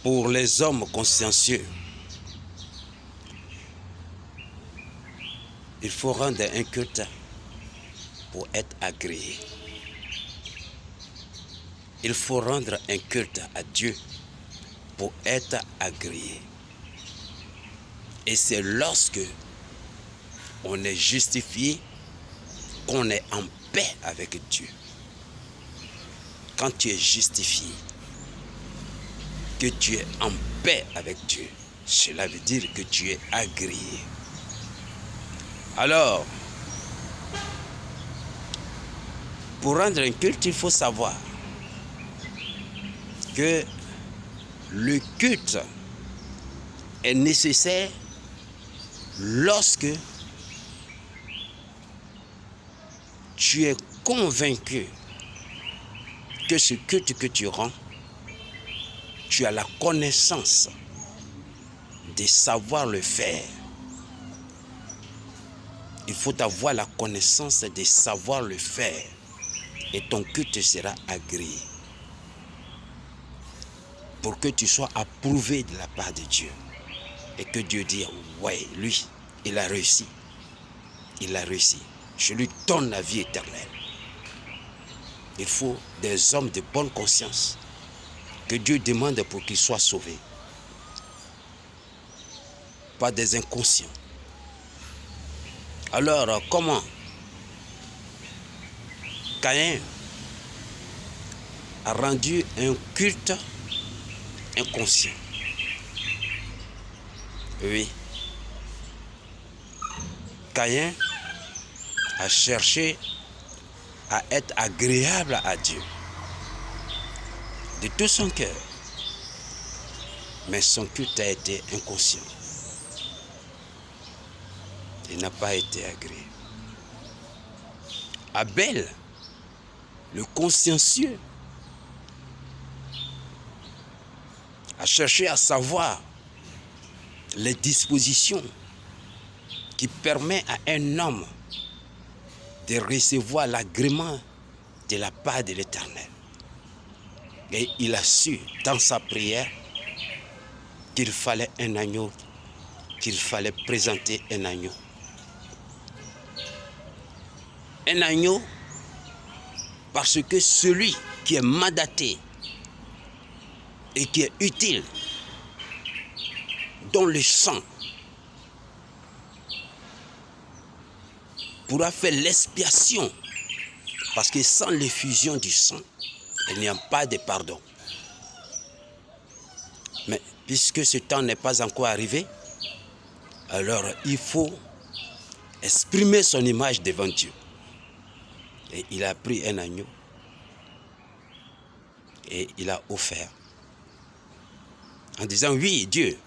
Pour les hommes consciencieux, il faut rendre un culte pour être agréé. Il faut rendre un culte à Dieu pour être agréé. Et c'est lorsque on est justifié qu'on est en paix avec Dieu. Quand tu es justifié, que tu es en paix avec Dieu, cela veut dire que tu es agréé. Alors, pour rendre un culte, il faut savoir que le culte est nécessaire lorsque tu es convaincu que ce culte que tu rends, tu as la connaissance de savoir le faire. Il faut avoir la connaissance de savoir le faire et ton culte sera agréé pour que tu sois approuvé de la part de Dieu et que Dieu dise, ouais, lui, il a réussi. Il a réussi. Je lui donne la vie éternelle. Il faut des hommes de bonne conscience que Dieu demande pour qu'ils soient sauvés. Pas des inconscients. Alors, comment Caïn a rendu un culte inconscient? Oui. Caïn a cherché à être agréable à Dieu de tout son cœur. Mais son culte a été inconscient. Il n'a pas été agréé. Abel, le consciencieux, a cherché à savoir les dispositions qui permettent à un homme de recevoir l'agrément de la part de l'Éternel. Et il a su dans sa prière qu'il fallait un agneau, qu'il fallait présenter un agneau. Un agneau parce que celui qui est mandaté et qui est utile, dont le sang pourra faire l'expiation, parce que sans l'effusion du sang, il n'y a pas de pardon. Mais puisque ce temps n'est pas encore arrivé, alors il faut exprimer son image devant Dieu. Et il a pris un agneau et il a offert en disant, oui Dieu,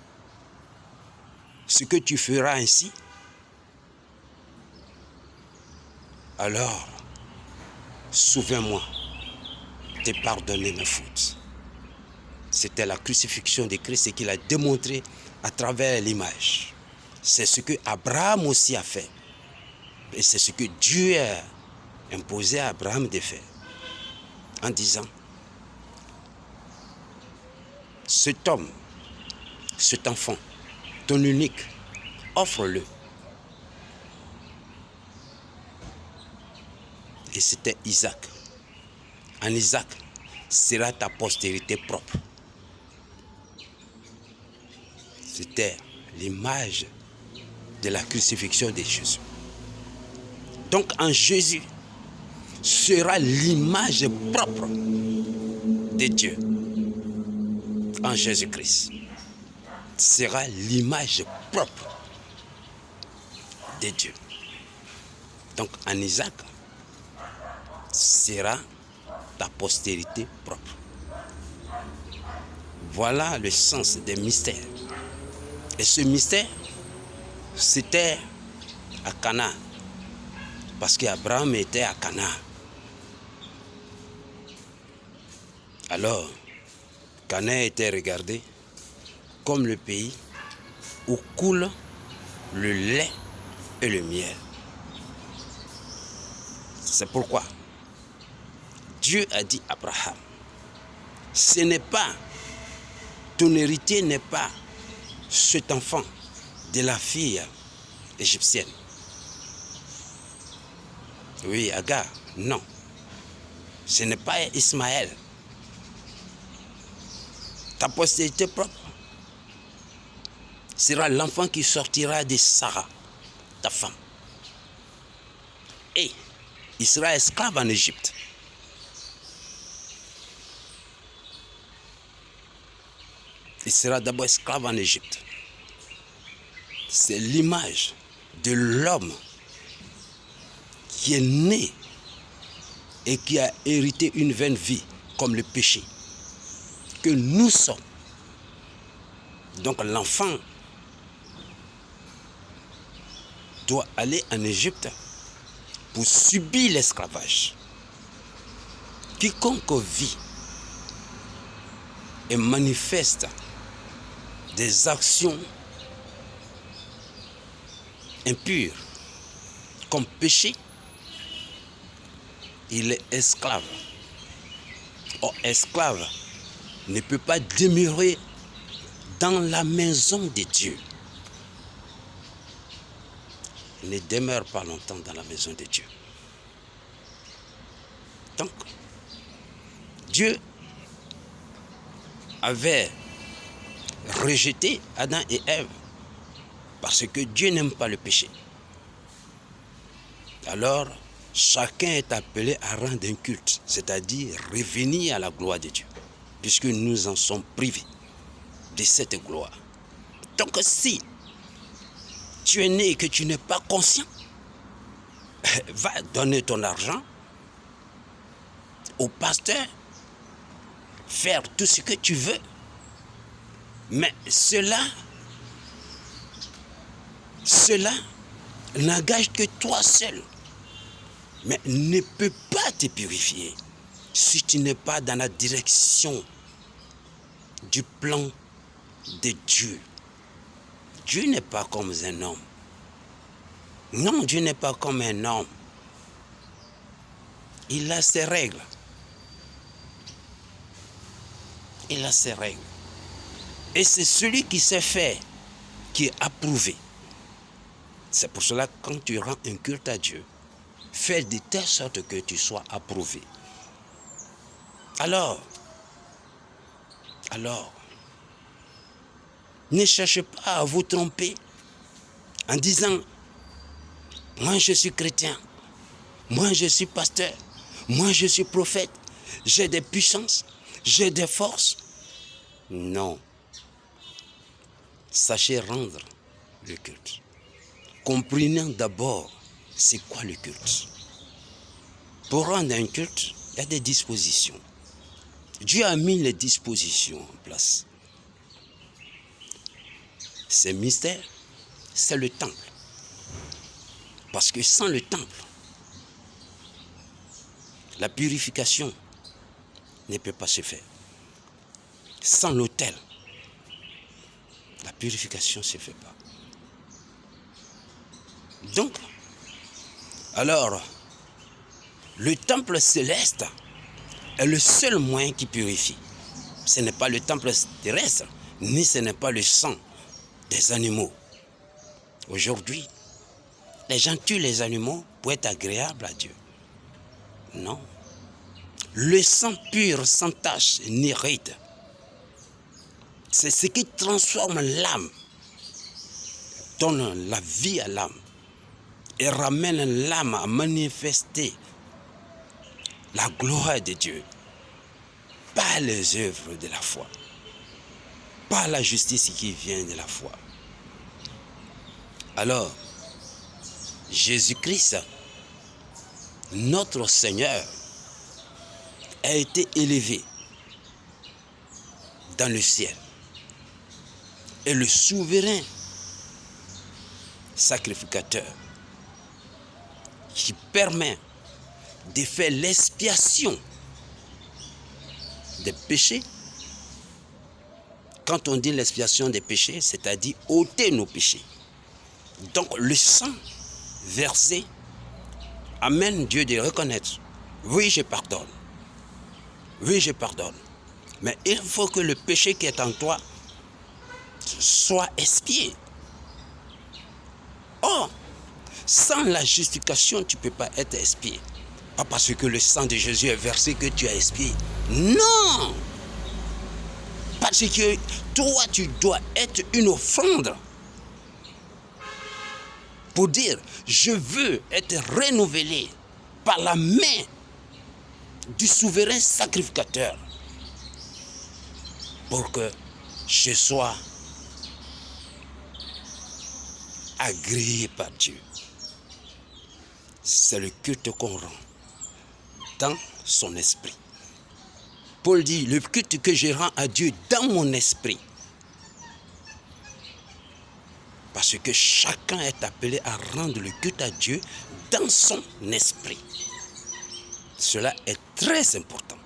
ce que tu feras ainsi, alors souviens-moi de pardonner mes fautes. C'était la crucifixion de Christ et qu'il a démontré à travers l'image. C'est ce que Abraham aussi a fait. Et c'est ce que Dieu a imposé à Abraham de faire. En disant, cet homme, cet enfant, ton unique, offre-le. Et c'était Isaac. En Isaac sera ta postérité propre. C'était l'image de la crucifixion de Jésus. Donc en Jésus sera l'image propre de Dieu. En Jésus-Christ sera l'image propre de Dieu. Donc en Isaac sera ta postérité propre. Voilà le sens des mystères. Et ce mystère, c'était à Canaan. Parce qu'Abraham était à Canaan. Alors, Canaan était regardé comme le pays où coule le lait et le miel. C'est pourquoi Dieu a dit à Abraham, ce n'est pas ton héritier n'est pas cet enfant de la fille égyptienne. Oui, Agar, non. Ce n'est pas Ismaël. Ta postérité propre sera l'enfant qui sortira de Sarah, ta femme. Et il sera esclave en Égypte. Il sera d'abord esclave en Égypte. C'est l'image de l'homme qui est né et qui a hérité une vaine vie comme le péché que nous sommes. Donc l'enfant doit aller en Égypte pour subir l'esclavage. Quiconque vit et manifeste des actions impures comme péché, il est esclave. Or, esclave ne peut pas demeurer dans la maison de Dieu. Il ne demeure pas longtemps dans la maison de Dieu. Donc, Dieu avait rejeté Adam et Ève parce que Dieu n'aime pas le péché. Alors, chacun est appelé à rendre un culte, c'est-à-dire revenir à la gloire de Dieu, puisque nous en sommes privés de cette gloire. Donc si tu es né et que tu n'es pas conscient, va donner ton argent au pasteur, faire tout ce que tu veux. Mais cela n'engage que toi seul, mais ne peut pas te purifier si tu n'es pas dans la direction du plan de Dieu. Dieu n'est pas comme un homme. Non, Dieu n'est pas comme un homme. Il a ses règles. Il a ses règles. Et c'est celui qui sait faire qui est approuvé. C'est pour cela que quand tu rends un culte à Dieu, fais de telle sorte que tu sois approuvé. Alors, ne cherchez pas à vous tromper en disant « Moi je suis chrétien, moi je suis pasteur, moi je suis prophète, j'ai des puissances, j'ai des forces. » Non. Sachez rendre le culte. Comprenez d'abord c'est quoi le culte. Pour rendre un culte, il y a des dispositions. Dieu a mis les dispositions en place. C'est mystère, c'est le temple. Parce que sans le temple, la purification ne peut pas se faire. Sans l'autel, la purification ne se fait pas. Donc, alors, le temple céleste est le seul moyen qui purifie. Ce n'est pas le temple terrestre, ni ce n'est pas le sang des animaux. Aujourd'hui, les gens tuent les animaux pour être agréables à Dieu. Non. Le sang pur, sans tache ni ride, c'est ce qui transforme l'âme, donne la vie à l'âme et ramène l'âme à manifester la gloire de Dieu par les œuvres de la foi, par la justice qui vient de la foi. Alors, Jésus-Christ, notre Seigneur, a été élevé dans le ciel. Et le souverain sacrificateur qui permet de faire l'expiation des péchés. Quand on dit l'expiation des péchés, c'est-à-dire ôter nos péchés. Donc le sang versé amène Dieu de reconnaître, oui je pardonne, oui je pardonne, mais il faut que le péché qui est en toi soit expié. Or, sans la justification, tu ne peux pas être expié. Pas parce que le sang de Jésus est versé que tu as expié. Non! Parce que toi, tu dois être une offrande. Pour dire, je veux être renouvelé par la main du souverain sacrificateur. Pour que je sois agréé par Dieu. C'est le culte qu'on rend dans son esprit. Paul dit, le culte que je rends à Dieu dans mon esprit. Parce que chacun est appelé à rendre le culte à Dieu dans son esprit. Cela est très important.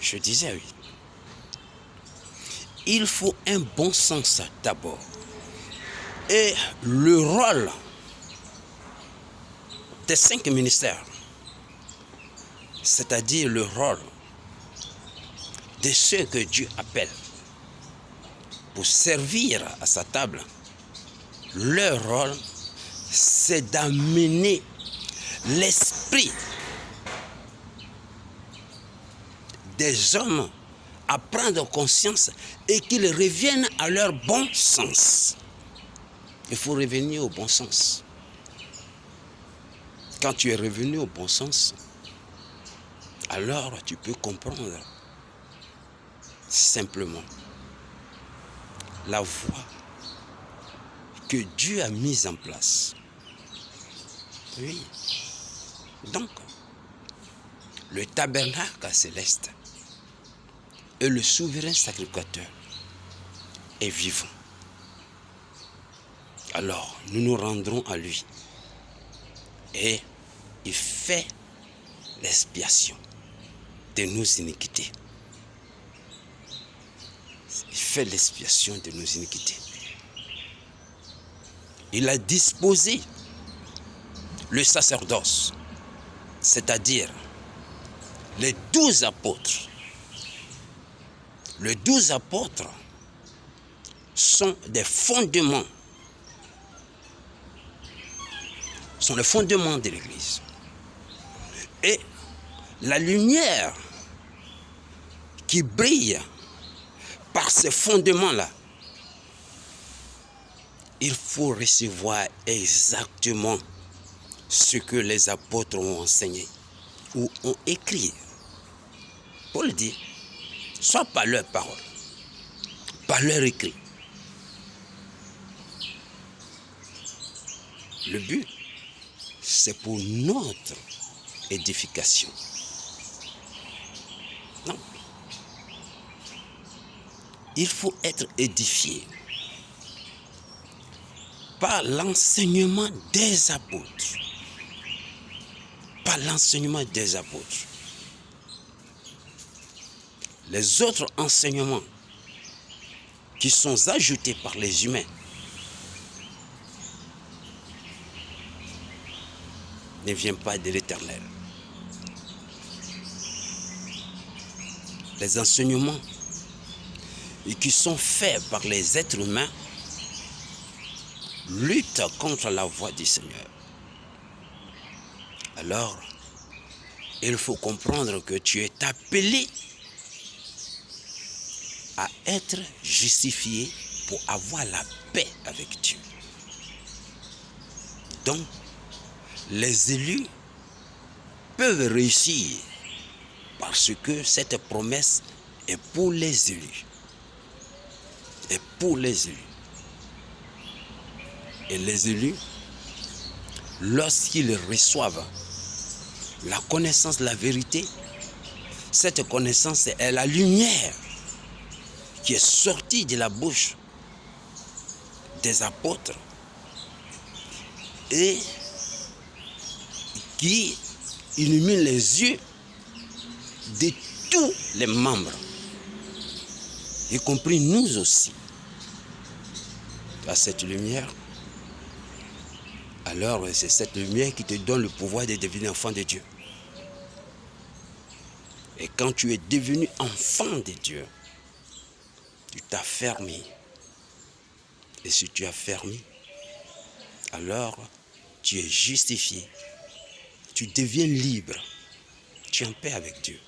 Je disais oui. Il faut un bon sens d'abord. Et le rôle des 5 ministères, c'est-à-dire le rôle de ceux que Dieu appelle pour servir à sa table, leur rôle, c'est d'amener l'esprit des hommes à prendre conscience et qu'ils reviennent à leur bon sens. Il faut revenir au bon sens. Quand tu es revenu au bon sens, alors tu peux comprendre simplement la voie que Dieu a mise en place. Oui. Donc, le tabernacle céleste et le souverain sacrificateur est vivant. Alors, nous nous rendrons à lui et il fait l'expiation de nos iniquités. Il fait l'expiation de nos iniquités. Il a disposé le sacerdoce, c'est-à-dire les 12 apôtres. Les 12 apôtres sont des fondements. Sont les fondements de l'Église. Et la lumière qui brille par ces fondements-là, il faut recevoir exactement ce que les apôtres ont enseigné ou ont écrit. Paul dit, soit par leur parole, par leur écrit. Le but, c'est pour notre édification. Non. Il faut être édifié par l'enseignement des apôtres. Par l'enseignement des apôtres. Les autres enseignements qui sont ajoutés par les humains ne viennent pas de l'Éternel. Les enseignements qui sont faits par les êtres humains luttent contre la voix du Seigneur. Alors, il faut comprendre que tu es appelé à être justifié pour avoir la paix avec Dieu. Donc, les élus peuvent réussir parce que cette promesse est pour les élus. Et pour les élus. Et les élus, lorsqu'ils reçoivent la connaissance de la vérité, cette connaissance est la lumière qui est sortie de la bouche des apôtres et qui illumine les yeux de tous les membres, y compris nous aussi. À cette lumière, alors c'est cette lumière qui te donne le pouvoir de devenir enfant de Dieu. Et quand tu es devenu enfant de Dieu, tu t'as fermé. Et si tu as fermé, alors tu es justifié. Tu deviens libre. Tu es en paix avec Dieu.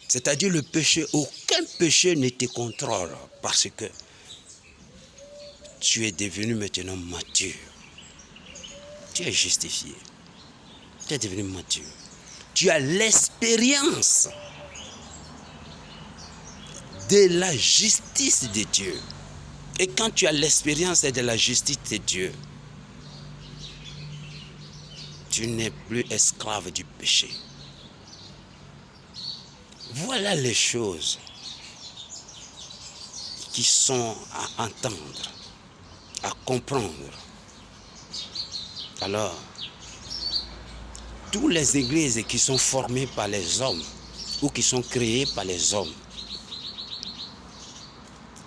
C'est-à-dire le péché, aucun péché ne te contrôle parce que tu es devenu maintenant mature. Tu es justifié. Tu es devenu mature. Tu as l'expérience de la justice de Dieu. Et quand tu as l'expérience de la justice de Dieu, tu n'es plus esclave du péché. Voilà les choses qui sont à entendre, à comprendre. Alors, toutes les églises qui sont formées par les hommes ou qui sont créées par les hommes,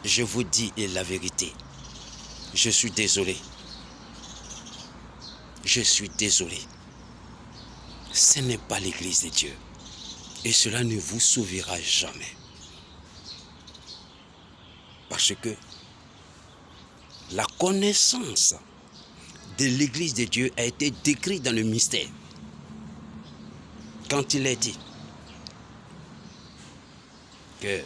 je vous dis la vérité, je suis désolé. Je suis désolé. Ce n'est pas l'église de Dieu. Et cela ne vous sauvera jamais. Parce que la connaissance de l'église de Dieu a été décrite dans le mystère. Quand il est dit que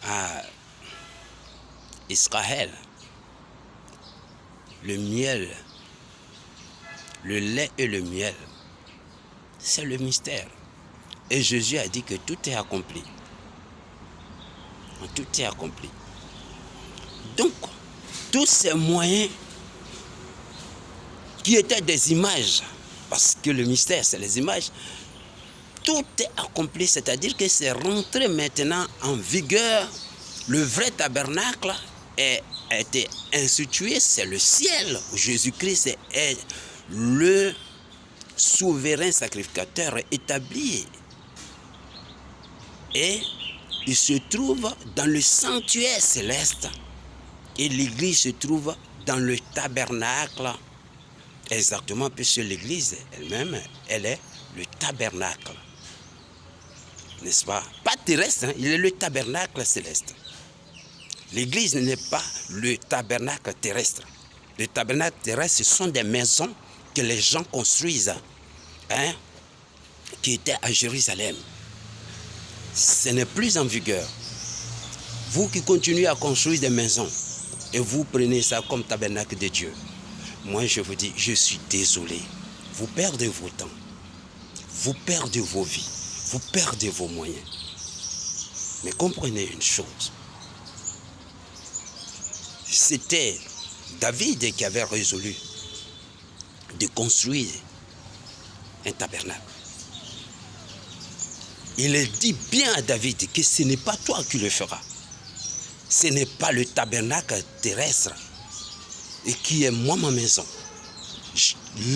à Israël, le miel, le lait et le miel, c'est le mystère. Et Jésus a dit que tout est accompli. Tout est accompli. Donc, tous ces moyens qui étaient des images, parce que le mystère, c'est les images, tout est accompli, c'est-à-dire que c'est rentré maintenant en vigueur. Le vrai tabernacle a été institué, c'est le ciel, où Jésus-Christ est le souverain sacrificateur établi. Et il se trouve dans le sanctuaire céleste. Et l'église se trouve dans le tabernacle. Exactement, puisque l'église elle-même, elle est le tabernacle. N'est-ce pas? Pas terrestre, hein? Il est le tabernacle céleste. L'église n'est pas le tabernacle terrestre. Le tabernacle terrestre, ce sont des maisons que les gens construisent, hein, qui étaient à Jérusalem. Ce n'est plus en vigueur. Vous qui continuez à construire des maisons et vous prenez ça comme tabernacle de Dieu, moi je vous dis, je suis désolé. Vous perdez vos temps, vous perdez vos vies, vous perdez vos moyens. Mais comprenez une chose. C'était David qui avait résolu de construire un tabernacle. Il dit bien à David que ce n'est pas toi qui le feras. Ce n'est pas le tabernacle terrestre et qui est moi ma maison.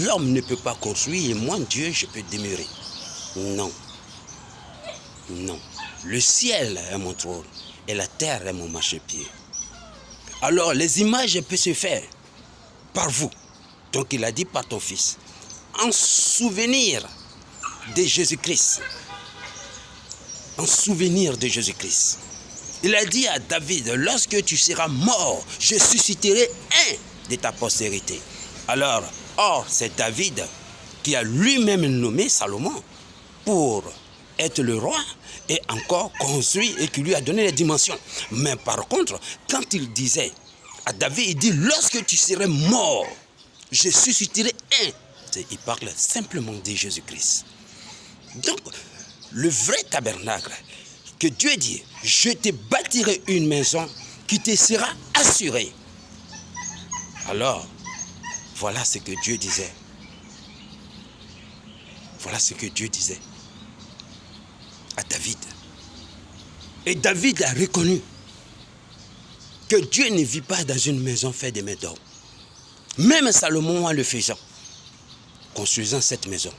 L'homme ne peut pas construire et moi Dieu je peux demeurer. Non. Non. Le ciel est mon trône et la terre est mon marchepied. Alors les images peuvent se faire par vous. Donc il a dit par ton fils. En souvenir de Jésus-Christ. En souvenir de Jésus-Christ. Il a dit à David, lorsque tu seras mort, je susciterai un de ta postérité. Alors, or, c'est David qui a lui-même nommé Salomon pour être le roi et encore construit et qui lui a donné les dimensions. Mais par contre, quand il disait à David, il dit, lorsque tu serais mort, je susciterai un. Il parle simplement de Jésus-Christ. Donc, le vrai tabernacle, que Dieu dit, je te bâtirai une maison qui te sera assurée. Alors, voilà ce que Dieu disait. Voilà ce que Dieu disait à David. Et David a reconnu que Dieu ne vit pas dans une maison faite de mains d'homme. Même Salomon en le faisant, construisant cette maison.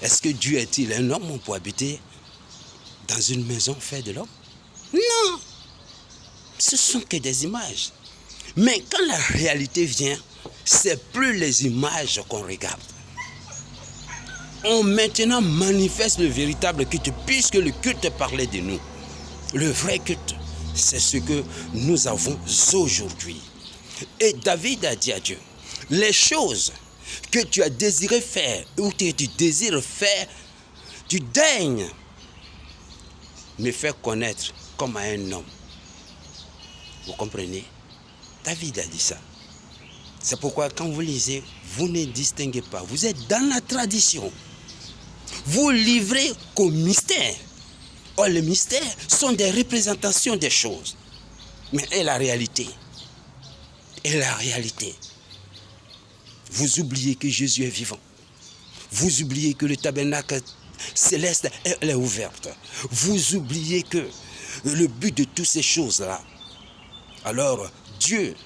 Est-ce que Dieu est-il un homme pour habiter dans une maison faite de l'homme? Non. Ce sont que des images. Mais quand la réalité vient, c'est plus les images qu'on regarde. on maintenant manifeste le véritable culte, puisque le culte parlait de nous. Le vrai culte, c'est ce que nous avons aujourd'hui. Et David a dit à Dieu, les choses que tu as désiré faire, ou que tu désires faire, tu daignes me faire connaître comme à un homme. Vous comprenez? David a dit ça. C'est pourquoi quand vous lisez, vous ne distinguez pas. Vous êtes dans la tradition. Vous livrez qu'au mystère. Or, les mystères sont des représentations des choses. Mais et la réalité? Et la réalité? Vous oubliez que Jésus est vivant. Vous oubliez que le tabernacle céleste elle est ouverte. Vous oubliez que le but de toutes ces choses-là. Alors, Dieu,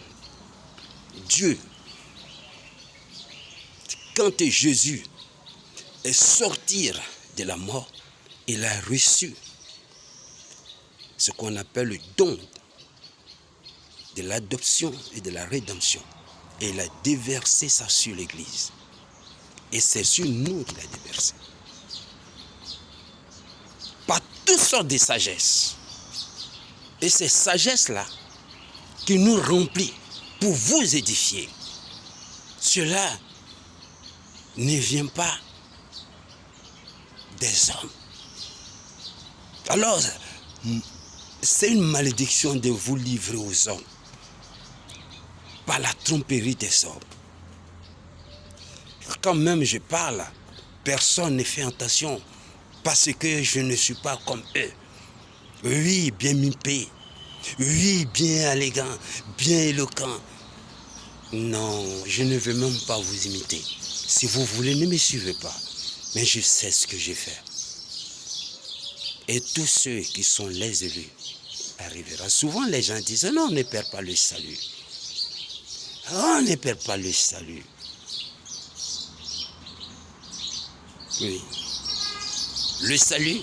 quand Jésus est sorti de la mort, il a reçu ce qu'on appelle le don de l'adoption et de la rédemption. Et il a déversé ça sur l'Église. Et c'est sur nous qu'il a déversé. Par toutes sortes de sagesse. Et ces sagesses-là qui nous remplit pour vous édifier. Cela ne vient pas des hommes. Alors, c'est une malédiction de vous livrer aux hommes par la tromperie des hommes. Quand même je parle, personne ne fait attention parce que je ne suis pas comme eux. Oui, bien mimpé. Oui, bien élégant, bien éloquent. Non, je ne veux même pas vous imiter. Si vous voulez, ne me suivez pas. Mais je sais ce que j'ai fait. Et tous ceux qui sont les élus arriveront. Souvent, les gens disent, non, on ne perd pas le salut. On ne perd pas le salut. Oui. Le salut,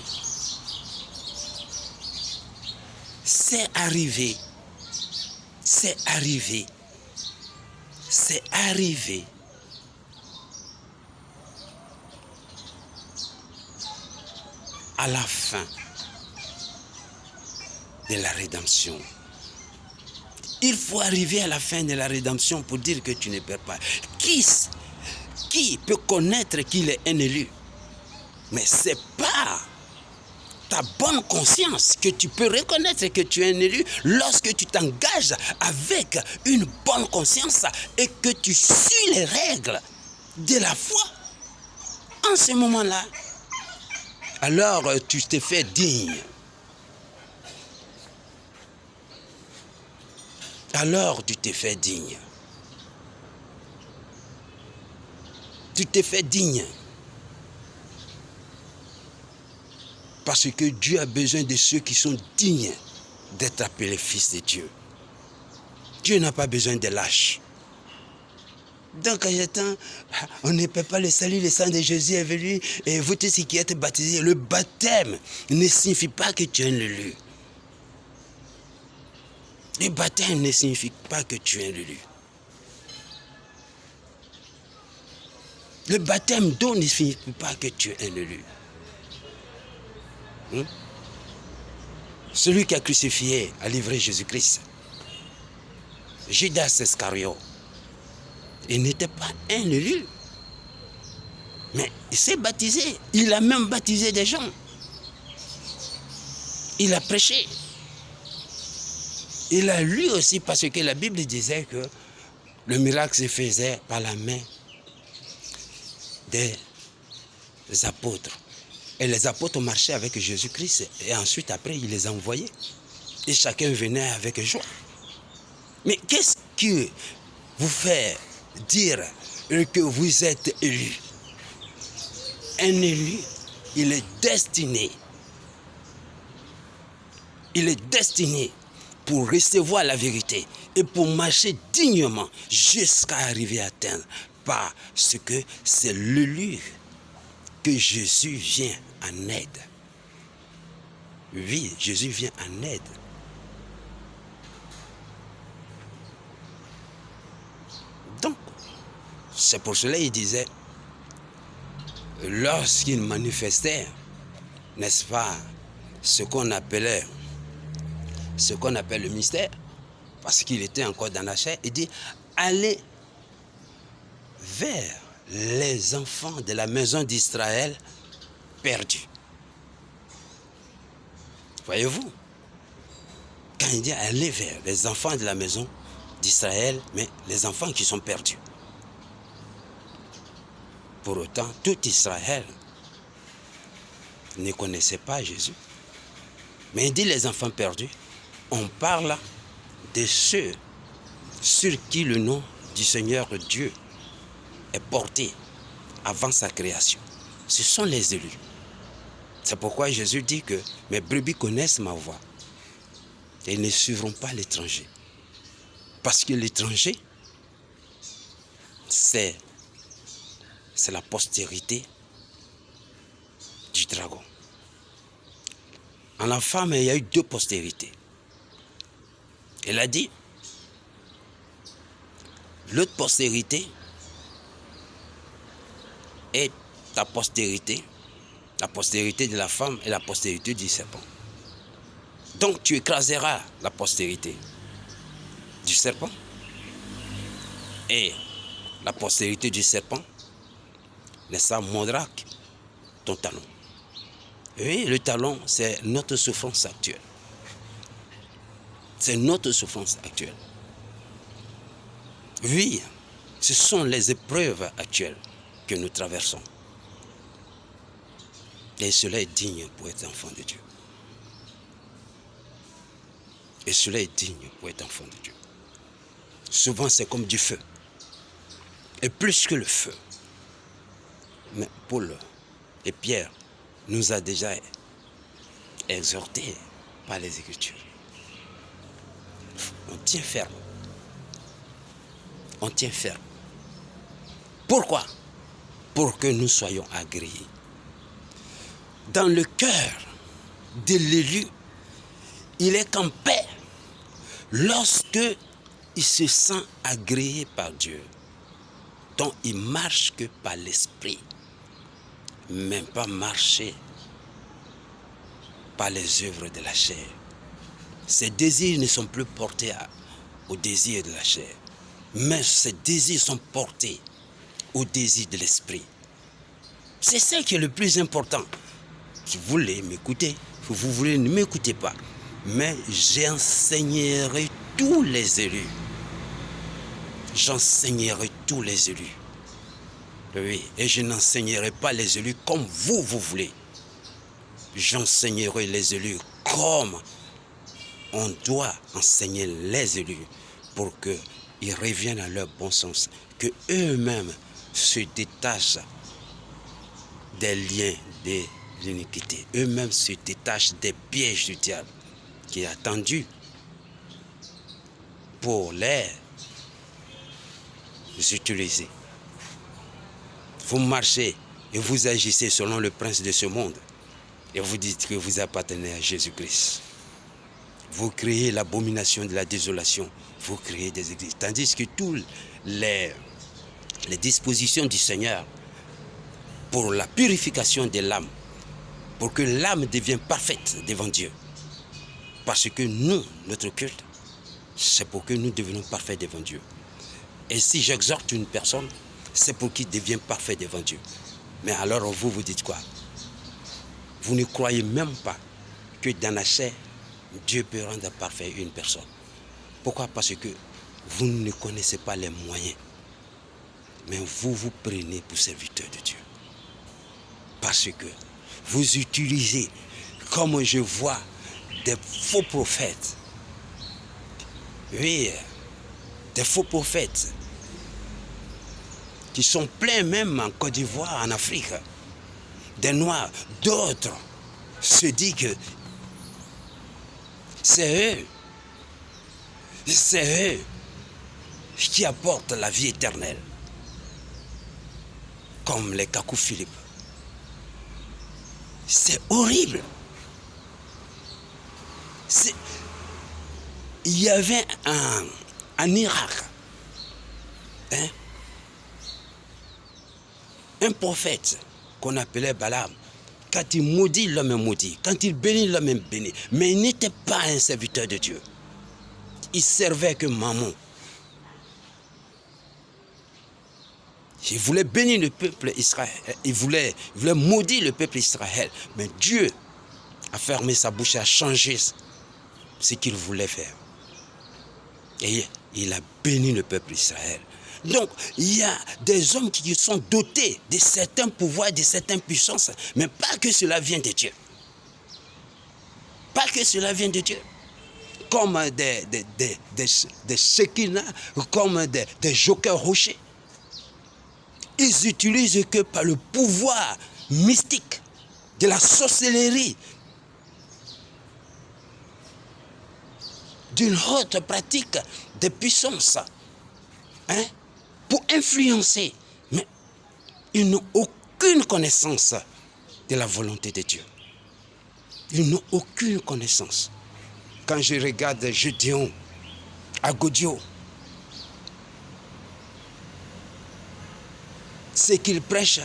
c'est arrivé. C'est arrivé. C'est arrivé. À la fin de la rédemption. Il faut arriver à la fin de la rédemption pour dire que tu ne perds pas. Qui peut connaître qu'il est un élu? Mais c'est pas ta bonne conscience que tu peux reconnaître que tu es un élu lorsque tu t'engages avec une bonne conscience et que tu suis les règles de la foi. En ce moment-là, alors tu te fais digne. Alors tu te fais digne. Tu te fais digne. Parce que Dieu a besoin de ceux qui sont dignes d'être appelés fils de Dieu. Dieu n'a pas besoin de lâches. Donc, j'attends, on ne peut pas le salut, le sang de Jésus est venu, et vous tous qui êtes baptisés, le baptême ne signifie pas que tu es un élu. Le baptême ne signifie pas que tu es un élu. Le baptême d'eau ne signifie pas que tu es un élu. Celui qui a crucifié a livré Jésus-Christ. Judas Iscariote. Il n'était pas un élu. Mais il s'est baptisé. Il a même baptisé des gens. Il a prêché. Il a lu aussi parce que la Bible disait que le miracle se faisait par la main des apôtres. Et les apôtres marchaient avec Jésus-Christ. Et ensuite, après, il les envoyait. Et chacun venait avec joie. Mais qu'est-ce que vous fait dire que vous êtes élu? Un élu, il est destiné. Il est destiné pour recevoir la vérité et pour marcher dignement jusqu'à arriver à atteindre. Parce que c'est l'élu que Jésus vient en aide. Oui, Jésus vient en aide. Donc, c'est pour cela qu'il disait, lorsqu'il manifestait, n'est-ce pas, ce qu'on appelle le mystère, parce qu'il était encore dans la chair, il dit, allez vers les enfants de la maison d'Israël perdus. Voyez-vous, quand il dit aller vers les enfants de la maison d'Israël, mais les enfants qui sont perdus. Pour autant, tout Israël ne connaissait pas Jésus. Mais il dit les enfants perdus, on parle de ceux sur qui le nom du Seigneur Dieu est porté avant sa création. Ce sont les élus. C'est pourquoi Jésus dit que mes brebis connaissent ma voix et ne suivront pas l'étranger. Parce que l'étranger, c'est la postérité du dragon. En la femme, il y a eu deux postérités. Elle a dit, l'autre postérité est ta postérité, la postérité de la femme et la postérité du serpent. Donc tu écraseras la postérité du serpent et la postérité du serpent, n'est-ce pas, mordra ton talon. Oui, le talon, c'est notre souffrance actuelle. C'est notre souffrance actuelle. Oui, ce sont les épreuves actuelles que nous traversons. Et cela est digne pour être enfant de Dieu. Et cela est digne pour être enfant de Dieu. Souvent, c'est comme du feu. Et plus que le feu. Mais Paul et Pierre nous a déjà exhortés par les Écritures. On tient ferme. On tient ferme. Pourquoi? Pour que nous soyons agréés. Dans le cœur de l'élu, il est en paix lorsque il se sent agréé par Dieu. Donc il marche que par l'esprit, même pas marcher par les œuvres de la chair. Ses désirs ne sont plus portés au désir de la chair, mais ses désirs sont portés au désir de l'esprit. C'est ça qui est le plus important. Si vous voulez m'écouter, si vous voulez ne m'écoutez pas, mais j'enseignerai tous les élus. J'enseignerai tous les élus. Oui, et je n'enseignerai pas les élus comme vous voulez. J'enseignerai les élus comme on doit enseigner les élus pour qu'ils reviennent à leur bon sens, que eux-mêmes se détachent des liens de l'iniquité, eux-mêmes se détachent des pièges du diable qui est attendu pour les utiliser. Vous marchez et vous agissez selon le prince de ce monde et vous dites que vous appartenez à Jésus-Christ. Vous créez l'abomination de la désolation, vous créez des églises. Tandis que toutes les dispositions du Seigneur pour la purification de l'âme, pour que l'âme devienne parfaite devant Dieu. Parce que nous, notre culte, c'est pour que nous devenions parfaits devant Dieu. Et si j'exhorte une personne, c'est pour qu'il devienne parfait devant Dieu. Mais alors vous dites quoi? Vous ne croyez même pas que dans la chair, Dieu peut rendre parfait une personne. Pourquoi? Parce que vous ne connaissez pas les moyens. Mais vous vous prenez pour serviteur de Dieu. Parce que vous utilisez, comme je vois, des faux prophètes. Oui, des faux prophètes qui sont pleins même en Côte d'Ivoire, en Afrique. Des Noirs, d'autres se disent que c'est eux qui apportent la vie éternelle. Comme les Kakou Philippe. C'est horrible. Il y avait en Irak un prophète qu'on appelait Balaam. Quand il maudit, l'homme est maudit. Quand il bénit, l'homme est béni. Mais il n'était pas un serviteur de Dieu. Il servait que Mammon. Il voulait bénir le peuple Israël. Il voulait maudire le peuple Israël. Mais Dieu a fermé sa bouche et a changé ce qu'il voulait faire. Et il a béni le peuple Israël. Donc, il y a des hommes qui sont dotés de certains pouvoirs, de certaines puissances, mais pas que cela vient de Dieu. Pas que cela vient de Dieu. Comme des Shekinah, comme des jokers rochers. Ils utilisent que par le pouvoir mystique de la sorcellerie, d'une haute pratique de puissance, pour influencer. Mais ils n'ont aucune connaissance de la volonté de Dieu. Ils n'ont aucune connaissance. Quand je regarde Gédéon à Godio, ce qu'il prêche,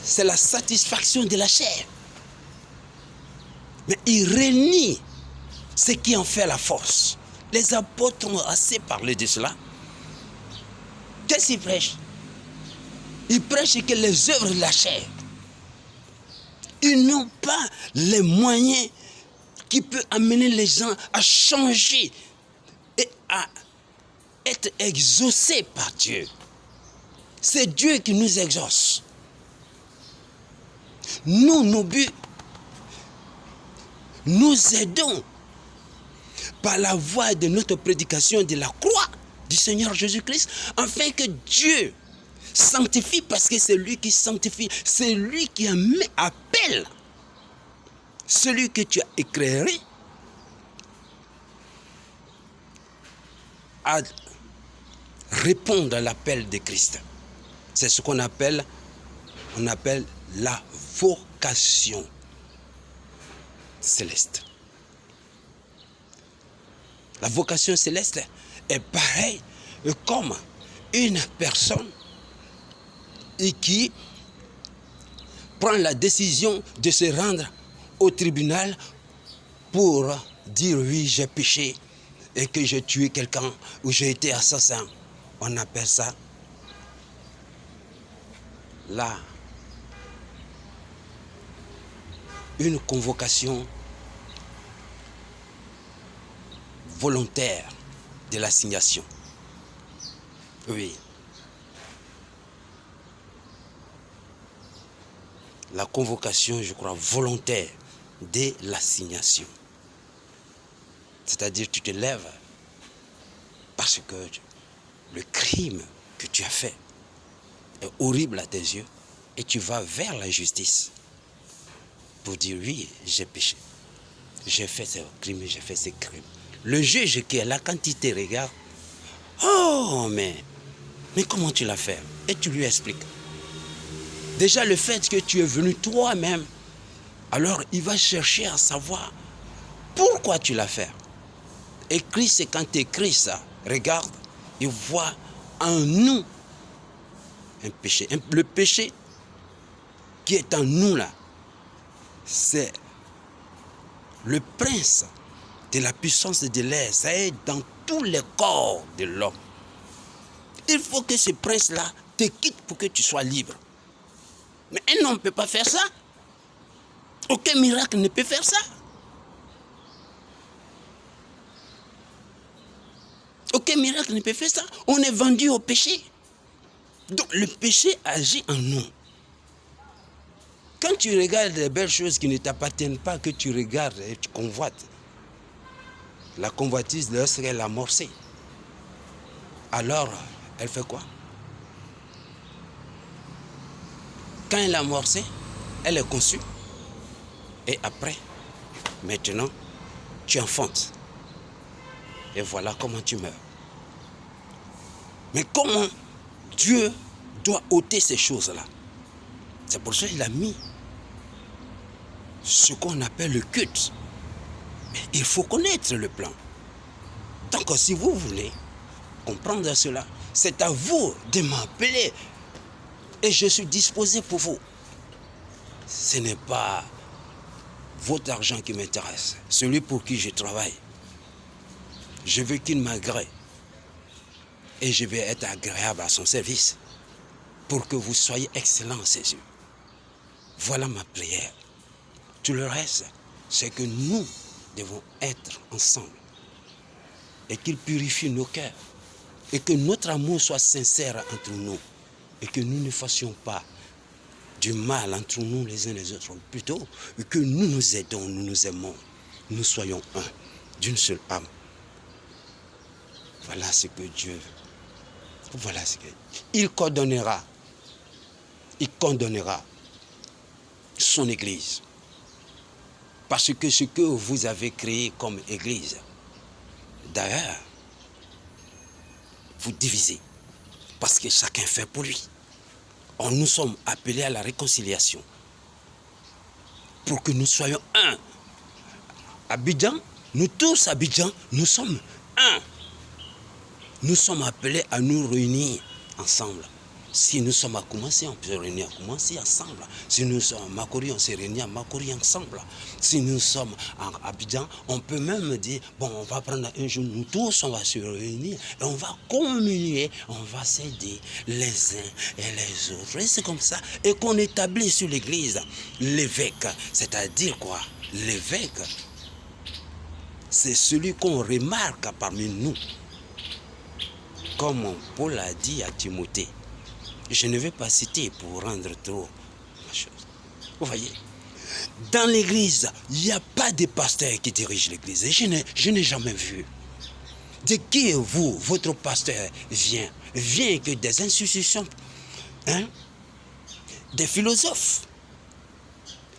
c'est la satisfaction de la chair. Mais il renie ce qui en fait la force. Les apôtres ont assez parlé de cela. Qu'est-ce qu'ils prêchent? Ils prêchent que les œuvres de la chair. Ils n'ont pas les moyens qui peuvent amener les gens à changer et à être exaucés par Dieu. C'est Dieu qui nous exauce. Nous, nos buts, nous aidons par la voie de notre prédication de la croix du Seigneur Jésus-Christ, afin que Dieu sanctifie, parce que c'est lui qui sanctifie, c'est lui qui appelle celui que tu as éclairé à répondre à l'appel de Christ. C'est ce qu'on appelle, la vocation céleste. La vocation céleste est pareille comme une personne qui prend la décision de se rendre au tribunal pour dire oui, j'ai péché et que j'ai tué quelqu'un ou j'ai été assassin. On appelle ça là une convocation volontaire de l'assignation. Oui. La convocation, je crois, volontaire de l'assignation. C'est-à-dire tu te lèves parce que le crime que tu as fait est horrible à tes yeux et tu vas vers la justice pour dire oui, j'ai péché. J'ai fait ce crime, j'ai fait ce crime. Le juge qui est là, quand il te regarde, oh, mais comment tu l'as fait? Et tu lui expliques. Déjà, le fait que tu es venu toi-même, alors il va chercher à savoir pourquoi tu l'as fait. Et Christ, quand tu écris ça, regarde, il voit en nous un péché. Le péché qui est en nous là, c'est le prince de la puissance de l'air. Ça est dans tous les corps de l'homme. Il faut que ce prince-là te quitte pour que tu sois libre. Mais un homme ne peut pas faire ça. Aucun miracle ne peut faire ça. Aucun miracle ne peut faire ça. On est vendu au péché. Donc le péché agit en nous. Quand tu regardes les belles choses qui ne t'appartiennent pas, que tu regardes et tu convoites, la convoitise, lorsqu'elle est amorcée, alors elle fait quoi? Quand elle est amorcée, elle est conçue. Et après, maintenant, tu enfantes. Et voilà comment tu meurs. Mais comment Dieu doit ôter ces choses-là? C'est pour ça qu'il a mis ce qu'on appelle le culte. Mais il faut connaître le plan. Donc si vous voulez comprendre cela, c'est à vous de m'appeler Et je suis disposé pour vous. Ce n'est pas votre argent qui m'intéresse, celui pour qui je travaille. Je veux qu'il m'agrée. Et je vais être agréable à son service pour que vous soyez excellents à ses yeux. Voilà ma prière. Tout le reste, c'est que nous devons être ensemble et qu'il purifie nos cœurs et que notre amour soit sincère entre nous et que nous ne fassions pas du mal entre nous les uns les autres, plutôt que nous nous aidons, nous nous aimons, nous soyons un, d'une seule âme. Voilà ce que Dieu, voilà ce que il condamnera son Église. Parce que ce que vous avez créé comme Église, d'ailleurs, vous divisez. Parce que chacun fait pour lui. Nous sommes appelés à la réconciliation. Pour que nous soyons un. Abidjan, nous tous Abidjan, nous sommes un. Nous sommes appelés à nous réunir ensemble. Si nous sommes à Koumassi, on peut se réunir à Koumassi ensemble. Si nous sommes à Makori, on se réunit à Makori ensemble. Si nous sommes à Abidjan, on peut même dire, bon, on va prendre un jour, nous tous, on va se réunir et on va communier, on va s'aider les uns et les autres. Et c'est comme ça. Et qu'on établit sur l'église l'évêque. C'est-à-dire quoi? L'évêque, c'est celui qu'on remarque parmi nous. Comme Paul a dit à Timothée. Je ne vais pas citer pour rendre trop la chose. Vous voyez, dans l'église, il n'y a pas de pasteur qui dirige l'église. Je n'ai jamais vu. De qui votre pasteur vient que des institutions, des philosophes.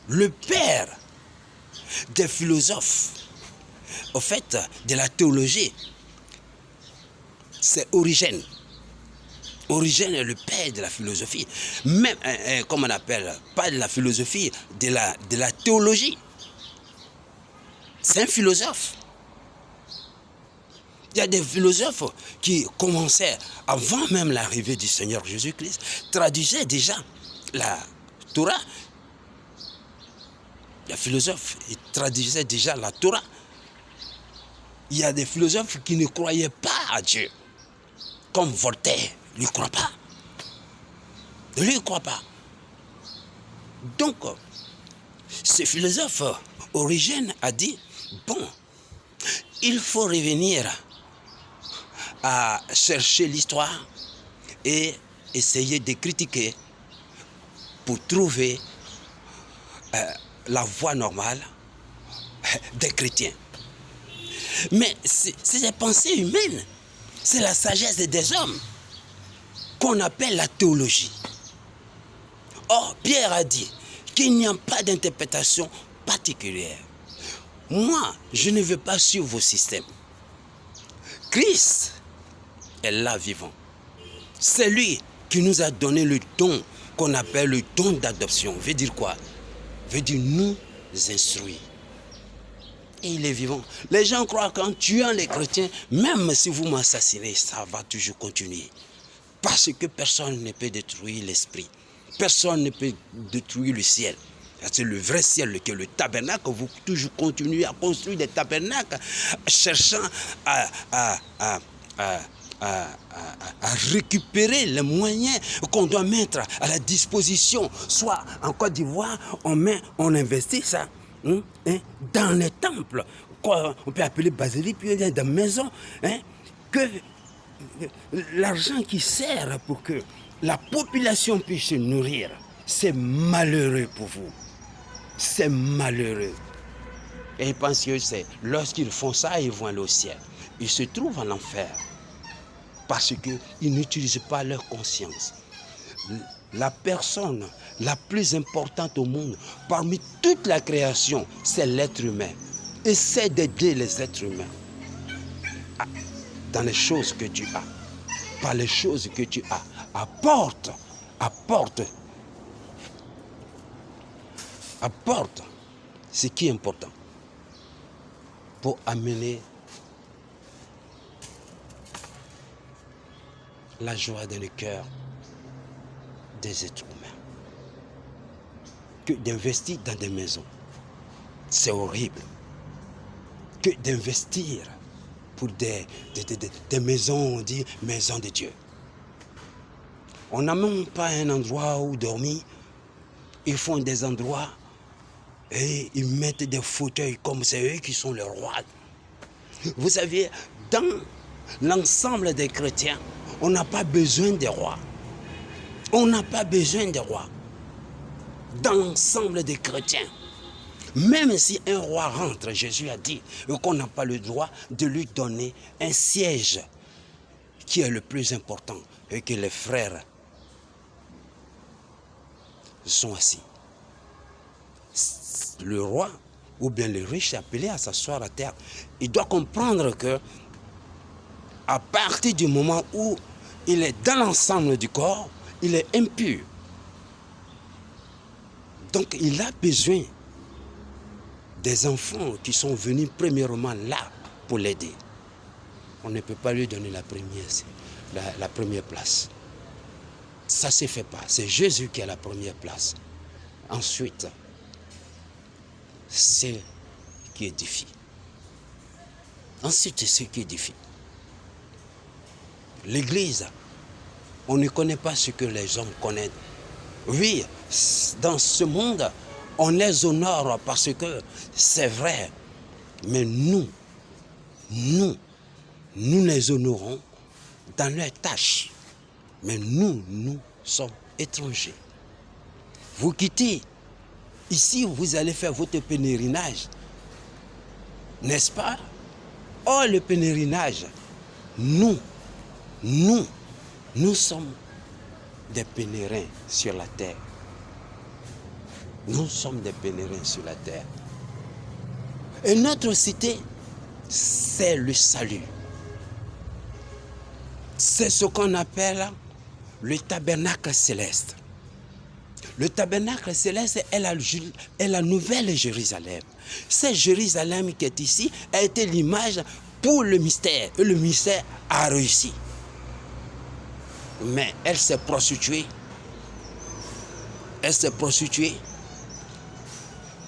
Le père des philosophes, au fait, de la théologie, c'est Origène. Origène est le père de la philosophie. Même, comme on appelle, pas de la philosophie, de la théologie. C'est un philosophe. Il y a des philosophes qui commençaient, avant même l'arrivée du Seigneur Jésus-Christ, traduisaient déjà la Torah. Les philosophes, ils traduisaient déjà la Torah. Il y a des philosophes qui ne croyaient pas à Dieu, comme Voltaire. Lui ne croit pas. Lui ne croit pas. Donc, ce philosophe Origène a dit, bon, il faut revenir à chercher l'histoire et essayer de critiquer pour trouver la voie normale des chrétiens. Mais c'est des pensées humaines, c'est la sagesse des hommes qu'on appelle la théologie. Or, Pierre a dit qu'il n'y a pas d'interprétation particulière. Moi, je ne veux pas suivre vos systèmes. Christ est là vivant. C'est lui qui nous a donné le don qu'on appelle le don d'adoption. Veut dire quoi? Veut dire nous instruire. Et il est vivant. Les gens croient qu'en tuant les chrétiens, même si vous m'assassinez, ça va toujours continuer. Parce que personne ne peut détruire l'esprit. Personne ne peut détruire le ciel. C'est le vrai ciel qui est le tabernacle. Vous toujours continuez à construire des tabernacles, cherchant à récupérer les moyens qu'on doit mettre à la disposition. Soit en Côte d'Ivoire, on investit ça dans les temples. Quoi, on peut appeler basilique, puis il y a des maisons que l'argent qui sert pour que la population puisse se nourrir, c'est malheureux pour vous. C'est malheureux. Et ils pensent que c'est lorsqu'ils font ça, ils vont aller au ciel. Ils se trouvent en enfer parce qu'ils n'utilisent pas leur conscience. La personne la plus importante au monde, parmi toute la création, c'est l'être humain. Essaie d'aider les êtres humains dans les choses que tu as. Par les choses que tu as. Apporte ce qui est important pour amener la joie dans le cœur des êtres humains que d'investir dans des maisons. C'est horrible. Que d'investir pour des maisons, on dit maisons de Dieu. On n'a même pas un endroit où dormir. Ils font des endroits et ils mettent des fauteuils comme c'est eux qui sont les rois. Vous savez, dans l'ensemble des chrétiens, on n'a pas besoin des rois. On n'a pas besoin des rois. Dans l'ensemble des chrétiens. Même si un roi rentre, Jésus a dit qu'on n'a pas le droit de lui donner un siège qui est le plus important et que les frères sont assis. Le roi ou bien le riche est appelé à s'asseoir à terre. Il doit comprendre que à partir du moment où il est dans l'ensemble du corps, il est impur. Donc il a besoin des enfants qui sont venus premièrement là pour l'aider. On ne peut pas lui donner la première place. Ça ne se fait pas. C'est Jésus qui a la première place. Ensuite, c'est qui édifie. Ensuite, c'est ce qui édifie. L'Église, on ne connaît pas ce que les hommes connaissent. Oui, dans ce monde, on les honore parce que c'est vrai. Mais nous les honorons dans leurs tâches. Mais nous sommes étrangers. Vous quittez. Ici, vous allez faire votre pèlerinage. N'est-ce pas? Oh, le pèlerinage. Nous sommes des pèlerins sur la terre. Nous sommes des pèlerins sur la terre. Et notre cité, c'est le salut. C'est ce qu'on appelle le tabernacle céleste. Le tabernacle céleste est la nouvelle Jérusalem. Cette Jérusalem qui est ici a été l'image pour le mystère. Et le mystère a réussi. Mais elle s'est prostituée. Elle s'est prostituée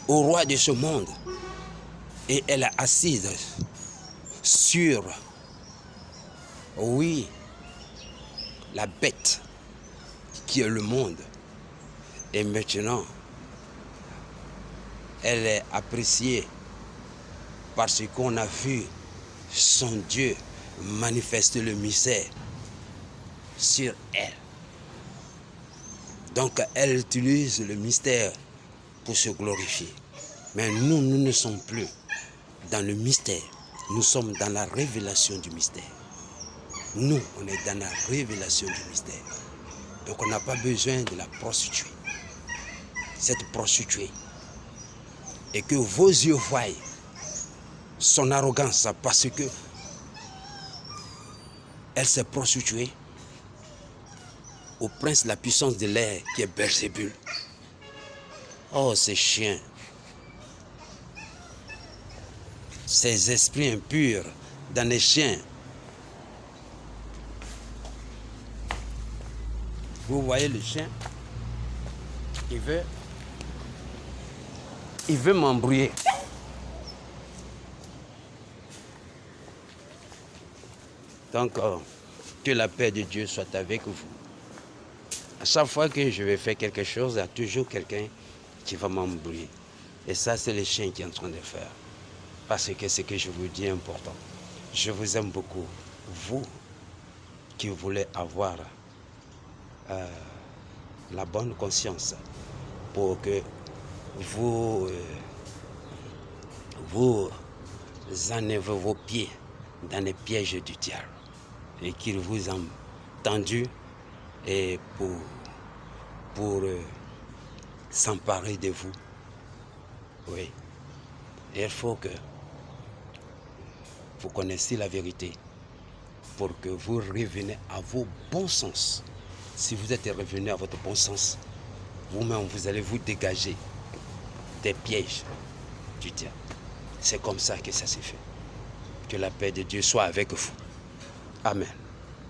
au roi de ce monde. Et elle est assise sur, oui, la bête qui est le monde. Et maintenant, elle est appréciée parce qu'on a vu son Dieu manifester le mystère sur elle. Donc, elle utilise le mystère pour se glorifier. Mais nous ne sommes plus dans le mystère. Nous sommes dans la révélation du mystère. Nous, on est dans la révélation du mystère. Donc, on n'a pas besoin de la prostituer. Cette prostituée. Et que vos yeux voient son arrogance parce que elle s'est prostituée au prince de la puissance de l'air qui est Belzébul. Oh, ces chiens, ces esprits impurs dans les chiens. Vous voyez le chien, il veut m'embrouiller. Donc, que la paix de Dieu soit avec vous. À chaque fois que je vais faire quelque chose, il y a toujours quelqu'un qui va m'embrouiller. Et ça, c'est le chien qui est en train de faire. Parce que ce que je vous dis est important. Je vous aime beaucoup. Vous qui voulez avoir la bonne conscience pour que vous enlevez vos pieds dans les pièges du diable et qu'il vous a tendu et pour s'emparer de vous. Oui. Et il faut que vous connaissiez la vérité pour que vous reveniez à vos bons sens. Si vous êtes revenu à votre bon sens, vous-même, vous allez vous dégager des pièges du diable. C'est comme ça que ça s'est fait. Que la paix de Dieu soit avec vous. Amen.